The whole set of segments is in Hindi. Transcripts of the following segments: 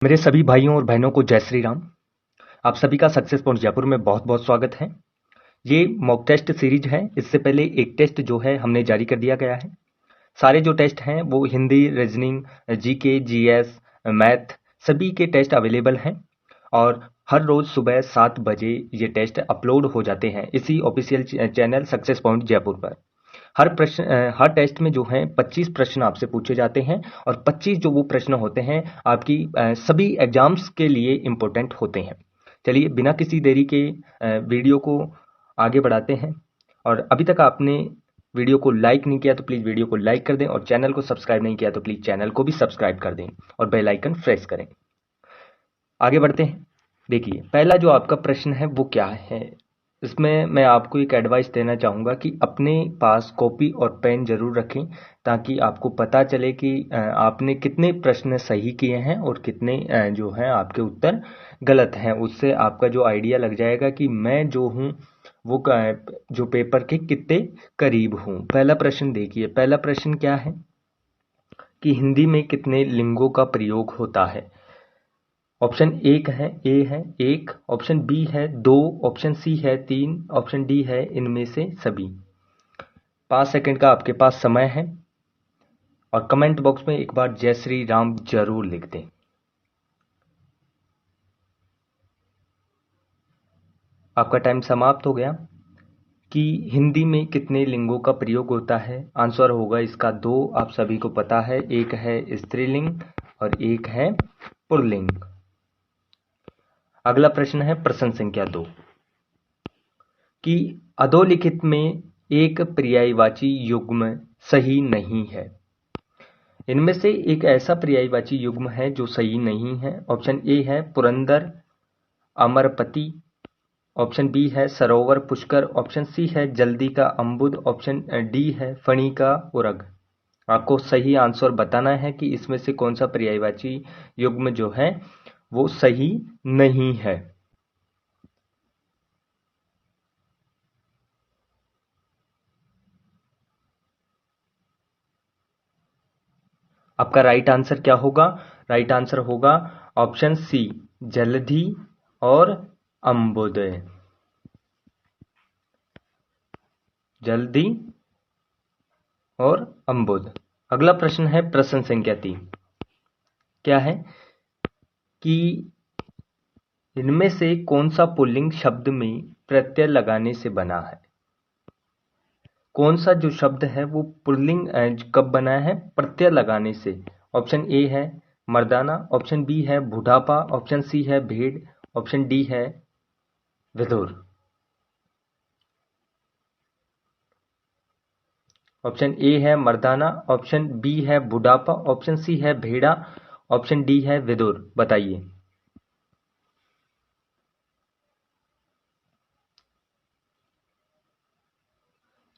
मेरे सभी भाइयों और बहनों को जय श्री राम। आप सभी का सक्सेस पॉइंट जयपुर में बहुत बहुत स्वागत है। ये मॉक टेस्ट सीरीज है। इससे पहले एक टेस्ट जो है हमने जारी कर दिया गया है। सारे जो टेस्ट हैं वो Hindi, reasoning, GK, GS, math सभी के टेस्ट अवेलेबल हैं और हर रोज सुबह 7 बजे ये टेस्ट अपलोड हो जाते हैं इसी official channel success point Jaipur पर। हर टेस्ट में जो है 25 प्रश्न आपसे पूछे जाते हैं और 25 जो वो प्रश्न होते हैं आपकी सभी एग्जाम्स के लिए इम्पोर्टेंट होते हैं। चलिए बिना किसी देरी के वीडियो को आगे बढ़ाते हैं। और अभी तक आपने वीडियो को लाइक नहीं किया तो प्लीज़ वीडियो को लाइक कर दें और चैनल को सब्सक्राइब नहीं किया तो प्लीज़ चैनल को भी सब्सक्राइब कर दें और बेल आइकन प्रेस करें। आगे बढ़ते हैं। देखिए पहला जो आपका प्रश्न है वो क्या है। इसमें मैं आपको एक एडवाइस देना चाहूँगा कि अपने पास कॉपी और पेन जरूर रखें ताकि आपको पता चले कि आपने कितने प्रश्न सही किए हैं और कितने जो हैं आपके उत्तर गलत हैं। उससे आपका जो आइडिया लग जाएगा कि मैं जो हूँ वो जो पेपर के कितने करीब हूँ। पहला प्रश्न देखिए, पहला प्रश्न क्या है कि हिंदी में कितने लिंगों का प्रयोग होता है। ऑप्शन एक है ए है एक, ऑप्शन बी है दो, ऑप्शन सी है तीन, ऑप्शन डी है इनमें से सभी। 5 सेकंड का आपके पास समय है और कमेंट बॉक्स में एक बार जय श्री राम जरूर लिख दें। आपका टाइम समाप्त हो गया। कि हिंदी में कितने लिंगों का प्रयोग होता है, आंसर होगा इसका दो। आप सभी को पता है, एक है स्त्रीलिंग और एक है पुल्लिंग। अगला प्रश्न है प्रश्न संख्या 2 कि अधोलिखित में एक पर्यायवाची युग्म सही नहीं है। इनमें से एक ऐसा पर्यायवाची युग्म है जो सही नहीं है। ऑप्शन ए है पुरंदर अमरपति, ऑप्शन बी है सरोवर पुष्कर, ऑप्शन सी है जल्दी का अम्बुद, ऑप्शन डी है फणी का उरग। आपको सही आंसर बताना है कि इसमें से कौन सा पर्यायवाची युग्म जो है वो सही नहीं है। आपका राइट आंसर क्या होगा? राइट आंसर होगा ऑप्शन सी जलधि और अम्बुदय। जल्दी और अम्बुद। अगला प्रश्न है प्रश्न संख्या 3। क्या है कि इनमें से कौन सा पुल्लिंग शब्द में प्रत्यय लगाने से बना है। कौन सा जो शब्द है वो पुल्लिंग कब बना है? प्रत्यय लगाने से। ऑप्शन ए है मर्दाना, ऑप्शन बी है बुढ़ापा, ऑप्शन सी है भेड़, ऑप्शन डी है विधुर। ऑप्शन ए है मर्दाना, ऑप्शन बी है बुढ़ापा, ऑप्शन सी है भेड़ा, ऑप्शन डी है विदुर। बताइए।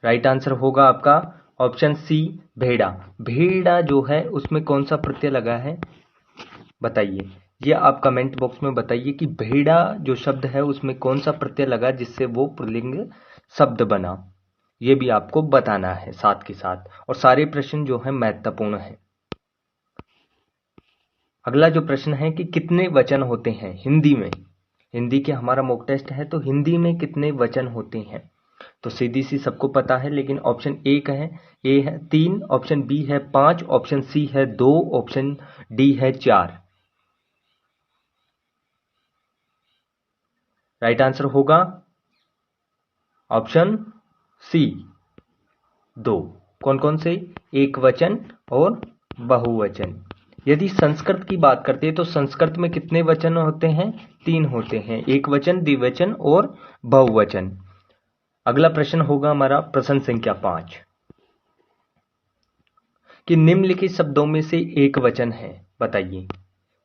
राइट आंसर होगा आपका ऑप्शन सी भेड़ा। भेड़ा जो है उसमें कौन सा प्रत्यय लगा है बताइए। ये आप कमेंट बॉक्स में बताइए कि भेड़ा जो शब्द है उसमें कौन सा प्रत्यय लगा जिससे वो पुल्लिंग शब्द बना। ये भी आपको बताना है साथ के साथ, और सारे प्रश्न जो है महत्वपूर्ण है। अगला जो प्रश्न है कि कितने वचन होते हैं हिंदी में। हिंदी के हमारा मॉक टेस्ट है तो हिंदी में कितने वचन होते हैं। तो सीधी सी सबको पता है, लेकिन ऑप्शन ए है 3, ऑप्शन बी है 5, ऑप्शन सी है 2, ऑप्शन डी है 4। राइट आंसर होगा ऑप्शन सी 2। कौन कौन से? एक वचन और बहुवचन। यदि संस्कृत की बात करते हैं तो संस्कृत में कितने वचन होते हैं? 3 होते हैं, एक वचन, द्विवचन और बहुवचन। अगला प्रश्न होगा हमारा प्रश्न संख्या 5 कि निम्नलिखित शब्दों में से एक वचन है। बताइए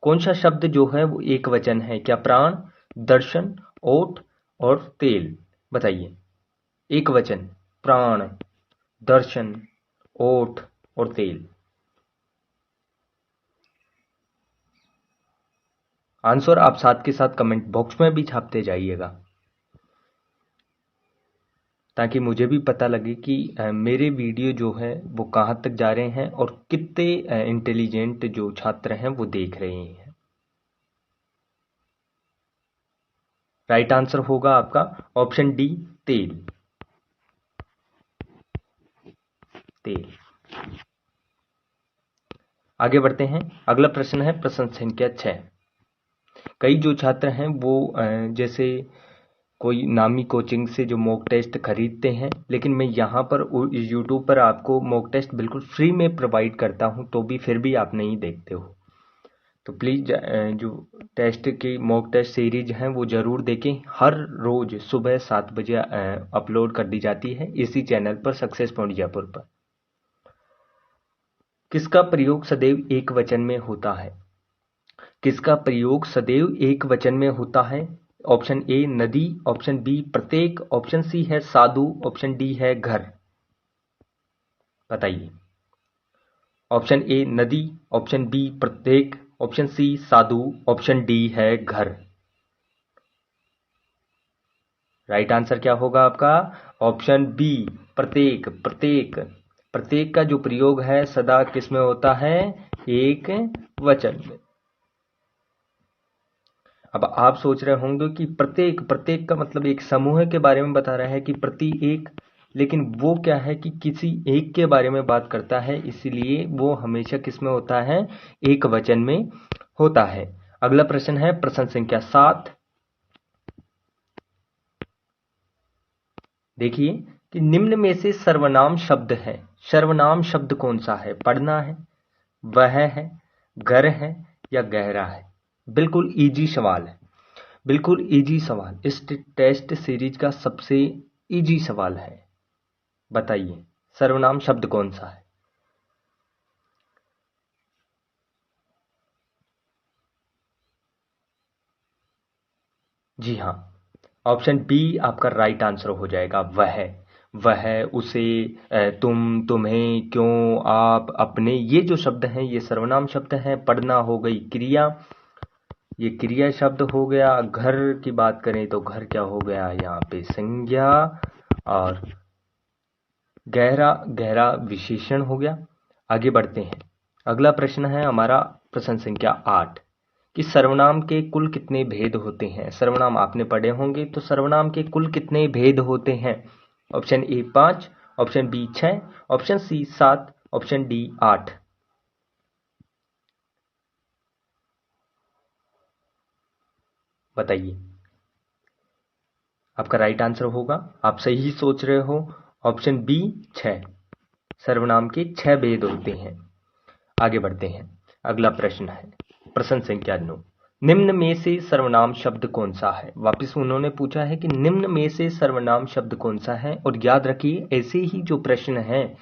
कौन सा शब्द जो है वो एक वचन है। क्या प्राण, दर्शन, ओट और तेल। बताइए। एक वचन, प्राण, दर्शन, ओठ और तेल। आंसर आप साथ के साथ कमेंट बॉक्स में भी छापते जाइएगा ताकि मुझे भी पता लगे कि मेरे वीडियो जो है वो कहाँ तक जा रहे हैं और कितने इंटेलिजेंट जो छात्र हैं वो देख रहे हैं। राइट आंसर होगा आपका ऑप्शन डी, तेल। तेल। आगे बढ़ते हैं। अगला प्रश्न है प्रश्न संख्या 6। कई जो छात्र हैं वो जैसे कोई नामी कोचिंग से जो मॉक टेस्ट खरीदते हैं, लेकिन मैं यहाँ पर यूट्यूब पर आपको मॉक टेस्ट बिल्कुल फ्री में प्रोवाइड करता हूँ, तो भी फिर भी आप नहीं देखते हो। तो प्लीज़ जो टेस्ट की मॉक टेस्ट सीरीज हैं वो ज़रूर देखें। हर रोज़ सुबह 7 बजे अपलोड कर दी जाती है इसी चैनल पर, सक्सेस पॉइंट जयपुर पर। किसका प्रयोग सदैव एक वचन में होता है? किसका प्रयोग सदैव एक वचन में होता है? ऑप्शन ए नदी, ऑप्शन बी प्रत्येक, ऑप्शन सी है साधु, ऑप्शन डी है घर। बताइए। ऑप्शन ए नदी, ऑप्शन बी प्रत्येक, ऑप्शन सी साधु, ऑप्शन डी है घर। राइट आंसर क्या होगा आपका? ऑप्शन बी प्रत्येक। प्रत्येक। प्रत्येक का जो प्रयोग है सदा किस में होता है? एक वचन में। अब आप सोच रहे होंगे कि प्रत्येक, प्रत्येक का मतलब एक समूह के बारे में बता रहा है कि प्रति एक, लेकिन वो क्या है कि किसी एक के बारे में बात करता है, इसीलिए वो हमेशा किस में होता है? एक वचन में होता है। अगला प्रश्न है प्रश्न संख्या 7। देखिए कि निम्न में से सर्वनाम शब्द है, सर्वनाम शब्द कौन सा है? पढ़ना है, वह है, घर है या गहरा है? बिल्कुल इजी सवाल है, बिल्कुल इजी सवाल। इस टेस्ट सीरीज का सबसे इजी सवाल है। बताइए सर्वनाम शब्द कौन सा है? जी हाँ, ऑप्शन बी आपका राइट आंसर हो जाएगा। वह, उसे, तुम, तुम्हें, क्यों, आप, अपने, ये जो शब्द हैं ये सर्वनाम शब्द हैं। पढ़ना हो गई क्रिया, ये क्रिया शब्द हो गया। घर की बात करें तो घर क्या हो गया यहाँ पे? संज्ञा। और गहरा, गहरा विशेषण हो गया। आगे बढ़ते हैं। अगला प्रश्न है हमारा प्रश्न संख्या 8 कि सर्वनाम के कुल कितने भेद होते हैं? सर्वनाम आपने पढ़े होंगे, तो सर्वनाम के कुल कितने भेद होते हैं? Option A 5, option B 6, option C 7, option D 8। बताइए। आपका राइट आंसर होगा, आप सही सोच रहे हो, ऑप्शन बी 6। सर्वनाम के 6 भेद होते हैं। आगे बढ़ते हैं। अगला प्रश्न है प्रश्न संख्या 9। निम्न में से सर्वनाम शब्द कौन सा है? वापस उन्होंने पूछा है कि निम्न में से सर्वनाम शब्द कौन सा है। और याद रखिए ऐसे ही जो प्रश्न हैं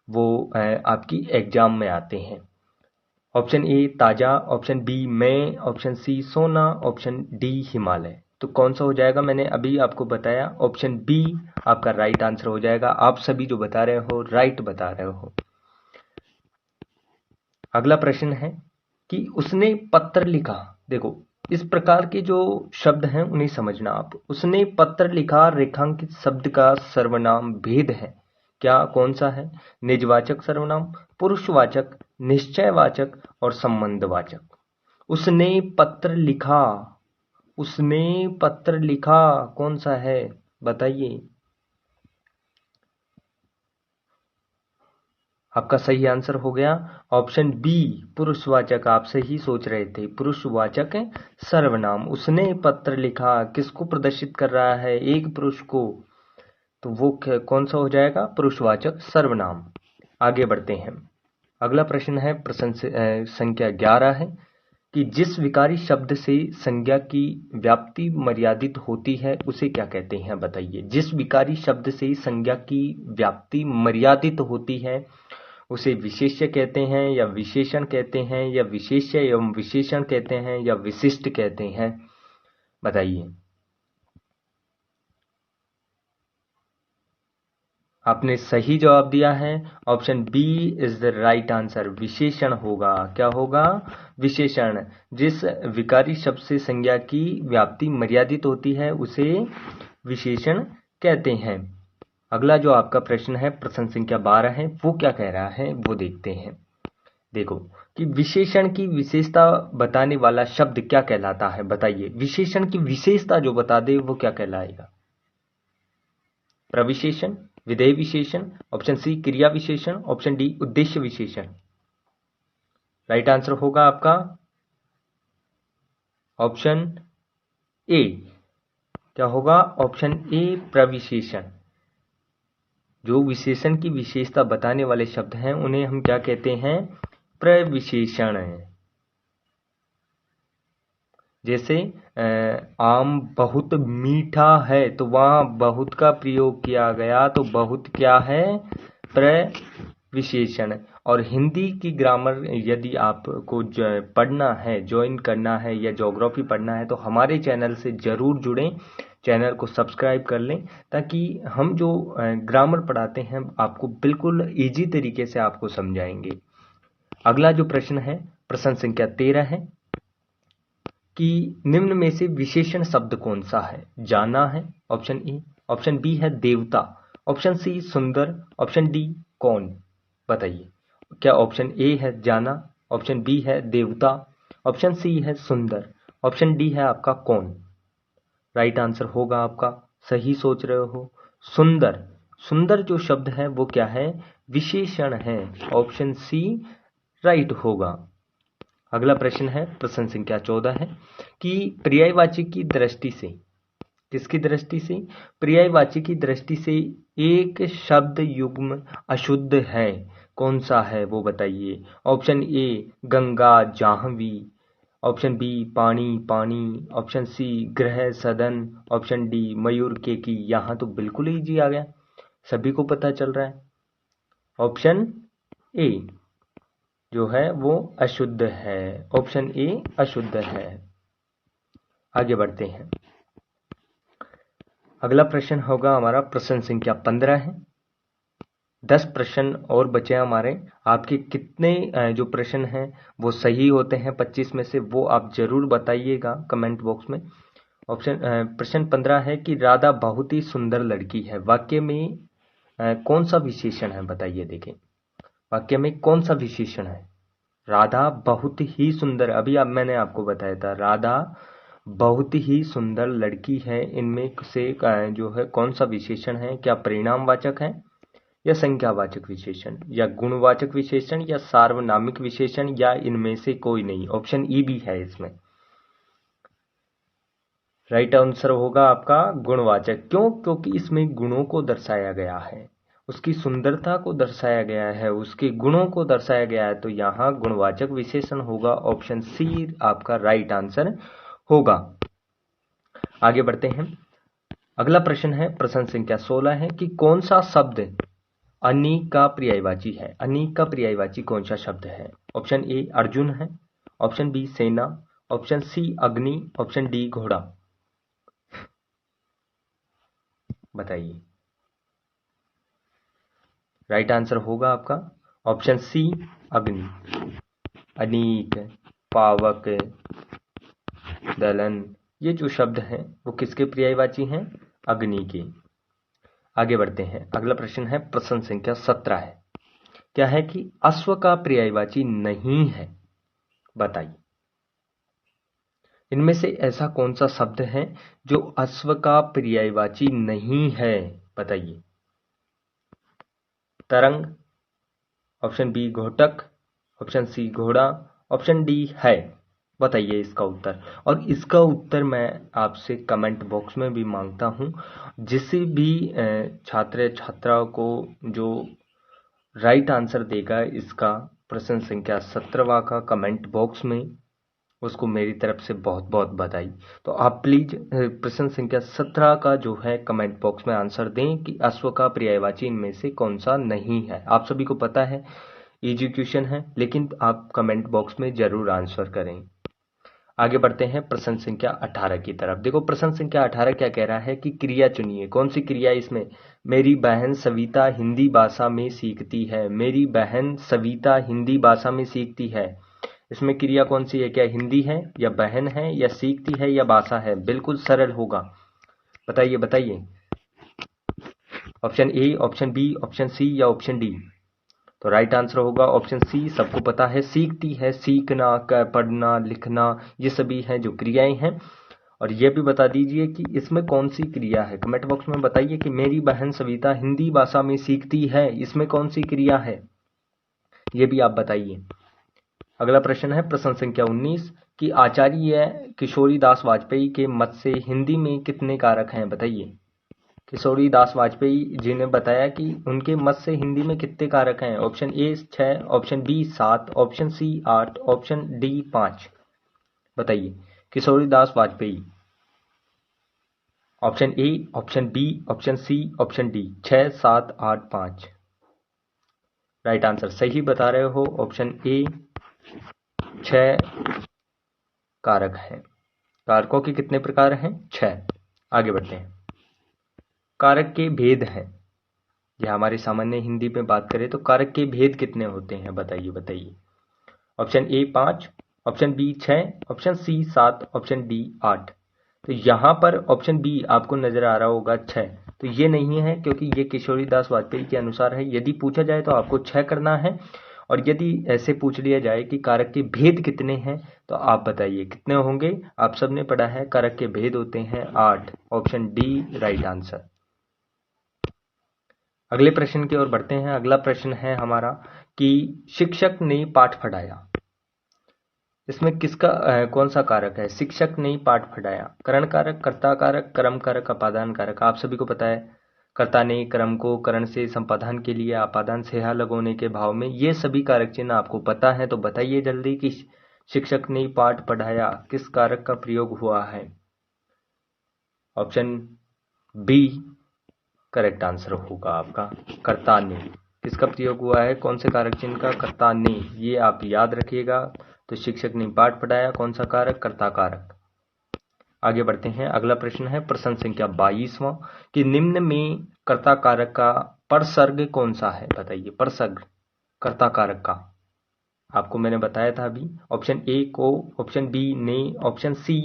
वो आपकी एग्जाम में आते हैं। ऑप्शन ए ताजा, ऑप्शन बी मैं, ऑप्शन सी सोना, ऑप्शन डी हिमालय। तो कौन सा हो जाएगा? मैंने अभी आपको बताया, ऑप्शन बी आपका राइट आंसर हो जाएगा। आप सभी जो बता रहे हो राइट बता रहे हो। अगला प्रश्न है कि उसने पत्र लिखा। देखो इस प्रकार के जो शब्द हैं उन्हें समझना आप। उसने पत्र लिखा रेखांकित शब्द का सर्वनाम भेद है क्या? कौन सा है? निजवाचक सर्वनाम, पुरुषवाचक, निश्चयवाचक और संबंधवाचक। उसने पत्र लिखा, उसने पत्र लिखा कौन सा है? बताइए। आपका सही आंसर हो गया ऑप्शन बी पुरुषवाचक। आप सही सोच रहे थे, पुरुषवाचक सर्वनाम। उसने पत्र लिखा किसको प्रदर्शित कर रहा है? एक पुरुष को, तो वो कौन सा हो जाएगा? पुरुषवाचक सर्वनाम। आगे बढ़ते हैं। अगला प्रश्न है प्रश्न संख्या 11 है कि जिस विकारी शब्द से संज्ञा की व्याप्ति मर्यादित होती है उसे क्या कहते हैं? बताइए। जिस विकारी शब्द से संज्ञा की व्याप्ति मर्यादित होती है उसे विशेष्य कहते हैं या विशेषण कहते हैं या विशेष्य एवं विशेषण कहते हैं या विशिष्ट कहते हैं? बताइए। आपने सही जवाब दिया है, option B is the right answer. विशेषण होगा। क्या होगा? विशेषण। जिस विकारी शब्द से संज्ञा की व्याप्ति मर्यादित होती है उसे विशेषण कहते हैं। अगला जो आपका प्रश्न है प्रश्न संख्या 12 है, वो क्या कह रहा है वो देखते हैं। देखो कि विशेषण की विशेषता बताने वाला शब्द क्या कहलाता है, बताइए। विशेषण की विशेषता जो बता दे वो क्या कहलाएगा? प्रविशेषण, विधेय विशेषण, ऑप्शन सी क्रिया विशेषण, ऑप्शन डी उद्देश्य विशेषण। राइट आंसर होगा आपका ऑप्शन ए। क्या होगा? ऑप्शन ए प्रविशेषण। जो विशेषण की विशेषता बताने वाले शब्द हैं उन्हें हम क्या कहते हैं? प्रविशेषण। जैसे आम बहुत मीठा है तो वहां बहुत का प्रयोग किया गया, तो बहुत क्या है? प्रविशेषण। और हिंदी की ग्रामर यदि आपको पढ़ना है, ज्वाइन करना है या ज्योग्राफी पढ़ना है तो हमारे चैनल से जरूर जुड़ें। चैनल को सब्सक्राइब कर लें ताकि हम जो ग्रामर पढ़ाते हैं आपको बिल्कुल इजी तरीके से आपको समझाएंगे। अगला जो प्रश्न है, प्रश्न संख्या 13 है कि निम्न में से विशेषण शब्द कौन सा है? जाना है, ऑप्शन ए, ऑप्शन बी है देवता, ऑप्शन सी सुंदर, ऑप्शन डी कौन। बताइए, क्या ऑप्शन ए है जाना, ऑप्शन बी है देवता, ऑप्शन सी है सुंदर, ऑप्शन डी है आपका कौन। राइट आंसर होगा आपका, सही सोच रहे हो, सुंदर। सुंदर जो शब्द है वो क्या है? विशेषण है, ऑप्शन सी राइट होगा। अगला प्रश्न है, प्रश्न संख्या 14 है कि पर्यायवाची की दृष्टि से, किसकी दृष्टि से? पर्यायवाची की दृष्टि से एक शब्द युग्म अशुद्ध है, कौन सा है वो बताइए। Option A Ganga Jahnavi, option B पानी पानी, ऑप्शन सी ग्रह सदन, ऑप्शन डी मयूर के की। यहां तो बिल्कुल इजी आ गया, सभी को पता चल रहा है। ऑप्शन ए जो है वो अशुद्ध है, ऑप्शन ए अशुद्ध है। आगे बढ़ते हैं। अगला प्रश्न होगा हमारा प्रश्न संख्या 15 है। 10 प्रश्न और बचे हैं हमारे। आपके कितने जो प्रश्न हैं वो सही होते हैं 25 में से, वो आप जरूर बताइएगा कमेंट बॉक्स में। प्रश्न 15 है कि राधा बहुत ही सुंदर लड़की है, वाक्य में कौन सा विशेषण है? बताइए। देखें, वाक्य में कौन सा विशेषण है? राधा बहुत ही सुंदर, अभी अब मैंने आपको बताया था, राधा बहुत ही सुंदर लड़की है। इनमें से जो है कौन सा विशेषण है? क्या परिणामवाचक है या संख्यावाचक विशेषण या गुणवाचक विशेषण या सार्वनामिक विशेषण या इनमें से कोई नहीं? ऑप्शन ई भी है इसमें। राइट आंसर होगा आपका गुणवाचक। क्यों? क्योंकि इसमें गुणों को दर्शाया गया है, उसकी सुंदरता को दर्शाया गया है, उसके गुणों को दर्शाया गया है, तो यहाँ गुणवाचक विशेषण होगा। ऑप्शन सी आपका राइट आंसर होगा। आगे बढ़ते हैं। अगला प्रश्न है, प्रश्न संख्या 16 है कि कौन सा शब्द अनीक का पर्यायवाची है? अनीक का पर्यायवाची कौन सा शब्द है? ऑप्शन ए अर्जुन है, ऑप्शन बी सेना, ऑप्शन सी अग्नि, ऑप्शन डी घोड़ा। बताइए। राइट आंसर होगा आपका ऑप्शन सी अग्नि। अनीक, पावक, दलन, ये जो शब्द हैं वो किसके पर्यायवाची हैं? अग्नि के। आगे बढ़ते हैं। अगला प्रश्न है, प्रश्न संख्या 17 है। क्या है कि अश्व का पर्यायवाची नहीं है? बताइए। इनमें से ऐसा कौन सा शब्द है जो अश्व का पर्यायवाची नहीं है? बताइए। तरंग, ऑप्शन बी घोटक, ऑप्शन सी घोड़ा, ऑप्शन डी है। बताइए इसका उत्तर। और इसका उत्तर मैं आपसे कमेंट बॉक्स में भी मांगता हूं। जिसे भी छात्र छात्राओं को जो राइट आंसर देगा इसका प्रश्न संख्या 17वां का कमेंट बॉक्स में, उसको मेरी तरफ से बहुत बहुत बधाई। तो आप प्लीज प्रश्न संख्या 17 का जो है कमेंट बॉक्स में आंसर दें कि अश्व का पर्यायवाची इनमें से कौन सा नहीं है। आप सभी को पता है इजी क्वेश्चन है, लेकिन आप कमेंट बॉक्स में जरूर आंसर करें। आगे बढ़ते हैं प्रश्न संख्या 18 की तरफ। देखो प्रश्न संख्या 18 क्या कह रहा है कि क्रिया चुनिए। कौन सी क्रिया इसमें? मेरी बहन सविता हिंदी भाषा में सीखती है। मेरी बहन सविता हिंदी भाषा में सीखती है। इसमें क्रिया कौन सी है? क्या हिंदी है या बहन है या सीखती है या भाषा है? बिल्कुल सरल होगा। बताइए बताइए। Option A, option B, option C या ऑप्शन डी। तो राइट आंसर होगा ऑप्शन सी। सबको पता है सीखती है, सीखना, पढ़ना, लिखना, ये सभी हैं जो क्रियाएं हैं। और ये भी बता दीजिए कि इसमें कौन सी क्रिया है। कमेंट बॉक्स में बताइए कि मेरी बहन सविता हिंदी भाषा में सीखती है, इसमें कौन सी क्रिया है, ये भी आप बताइए। अगला प्रश्न है प्रश्न संख्या 19 कि आचार्य किशोरीदास वाजपेयी के मत से हिंदी में कितने कारक हैं, बताइए। किशोरीदास वाजपेयी जी ने बताया कि उनके मत से हिंदी में कितने कारक हैं। Option A 6, option B 7, option C 8, option D 5। बताइए Kishoridas Vajpeyi. Option A, option B, option C, option D. 6, 7, 8, 5। Right answer सही बता रहे हो, ऑप्शन ए 6 कारक हैं। कारकों के कितने प्रकार हैं? 6। आगे बढ़ते हैं। कारक के भेद हैं, या हमारे सामान्य हिंदी में बात करें तो कारक के भेद कितने होते हैं, बताइए। Option A 5, option B 6, option C 7, option D 8। तो यहाँ पर ऑप्शन बी आपको नजर आ रहा होगा 6, तो ये नहीं है क्योंकि ये किशोरीदास वाजपेयी के अनुसार है। यदि पूछा जाए तो आपको 6 करना है, और यदि ऐसे पूछ लिया जाए कि कारक के भेद कितने हैं तो आप बताइए कितने होंगे। आप सबने पढ़ा है कारक के भेद होते हैं 8। Option D right answer. अगले प्रश्न की ओर बढ़ते हैं। अगला प्रश्न है हमारा कि शिक्षक ने पाठ पढ़ाया। इसमें किसका कौन सा कारक है? शिक्षक ने पाठ पढ़ाया। करण कारक, कर्ता कारक, कर्म कारक, अपादान कारक। आप सभी को पता है कर्ता ने कर्म को करण से संपादन के लिए, अपादान से हा लगोने के भाव में, ये सभी कारक चिन्ह आपको पता है। तो बताइए जल्दी कि शिक्षक ने पाठ पढ़ाया किस कारक का प्रयोग हुआ है। ऑप्शन बी करेक्ट आंसर होगा आपका, कर्ता ने। किसका प्रयोग हुआ है? कौन से कारक चिन्ह का? कर्ता ने। ये आप याद रखिएगा। तो शिक्षक ने पाठ पढ़ाया, कौन सा कारक? कर्ता कारक। आगे बढ़ते हैं। अगला प्रश्न है प्रश्न संख्या 22वां कि निम्न में कर्ता कारक का परसर्ग कौन सा है, बताइए। परसर्ग कर्ता कारक का आपको मैंने बताया था अभी। ऑप्शन ए को, ऑप्शन बी ने, ऑप्शन सी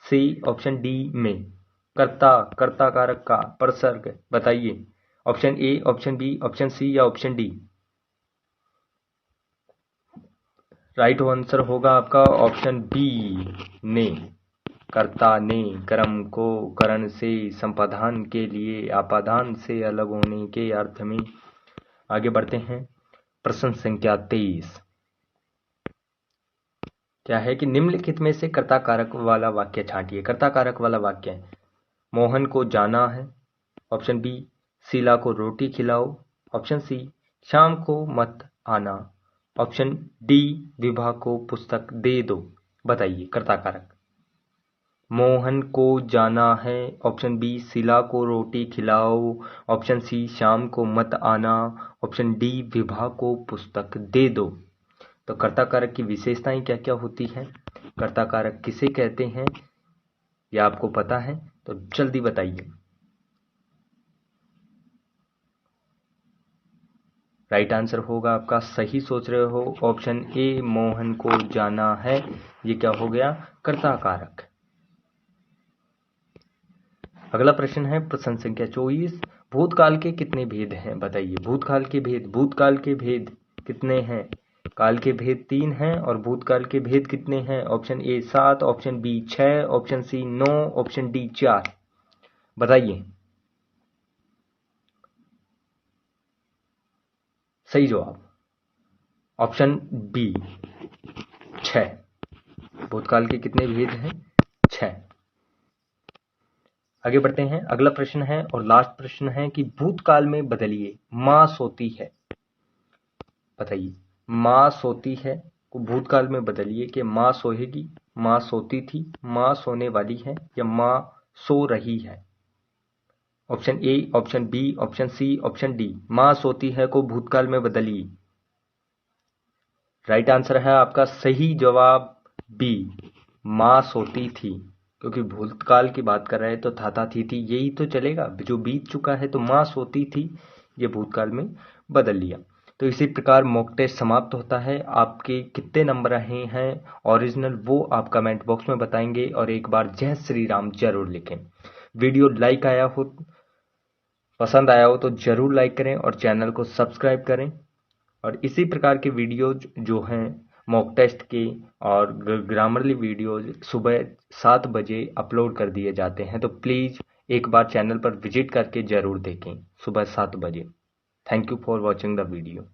से, ऑप्शन डी में। कर्ता कारक का परसर्ग बताइए। Option A, option B, option C या ऑप्शन डी। राइट आंसर होगा आपका ऑप्शन बी ने। कर्ता ने कर्म को करण से संपादन के लिए, अपादान से अलग होने के अर्थ में। आगे बढ़ते हैं। प्रश्न संख्या 23 क्या है कि निम्नलिखित में से कर्ता कारक वाला वाक्य छांटिए। कर्ता कारक वाला वाक्य है मोहन को जाना है। ऑप्शन बी शीला को रोटी खिलाओ। ऑप्शन सी शाम को मत आना। ऑप्शन डी विभा को पुस्तक दे दो। बताइए कर्ता कारक। मोहन को जाना है, ऑप्शन बी शीला को रोटी खिलाओ, ऑप्शन सी शाम को मत आना, ऑप्शन डी विभा को पुस्तक दे दो। तो कर्ता कारक की विशेषताएं क्या क्या होती हैं, कर्ता कारक किसे कहते हैं, यह आपको पता है तो जल्दी बताइए। राइट आंसर होगा आपका, सही सोच रहे हो, ऑप्शन ए मोहन को जाना है। ये क्या हो गया? कर्ता कारक। अगला प्रश्न है प्रश्न संख्या 24 भूतकाल के कितने भेद हैं, बताइए। भूतकाल के भेद कितने हैं? काल के भेद 3 हैं और भूतकाल के भेद कितने हैं? Option A 7, option B 6, option C 9, option D 4। बताइए। सही जवाब ऑप्शन बी 6। भूतकाल के कितने भेद हैं? 6। आगे बढ़ते हैं। अगला प्रश्न है और लास्ट प्रश्न है कि भूतकाल में बदलिए मां सोती है। बताइए मां सोती है को भूतकाल में बदलिए कि मां सोएगी, मां सोती थी, मां सोने वाली है या मां सो रही है। Option A, option B, option C, option D. मां सोती है को भूतकाल में बदलिए। राइट आंसर है आपका, सही जवाब बी मां सोती थी, क्योंकि भूतकाल की बात कर रहे हैं तो था थी यही तो चलेगा। जो बीत चुका है तो मां सोती थी ये भूतकाल में बदल लिया। तो इसी प्रकार मॉक टेस्ट समाप्त होता है। आपके कितने नंबर रहे हैं ओरिजिनल वो आप कमेंट बॉक्स में बताएंगे और एक बार जय श्री राम जरूर लिखें। वीडियो लाइक आया हो, पसंद आया हो तो जरूर लाइक करें और चैनल को सब्सक्राइब करें। और इसी प्रकार के वीडियोज जो हैं मॉक टेस्ट के और ग्रामरली वीडियोज सुबह 7 बजे अपलोड कर दिए जाते हैं, तो प्लीज़ एक बार चैनल पर विजिट करके ज़रूर देखें सुबह 7 बजे। Thank you for watching the video.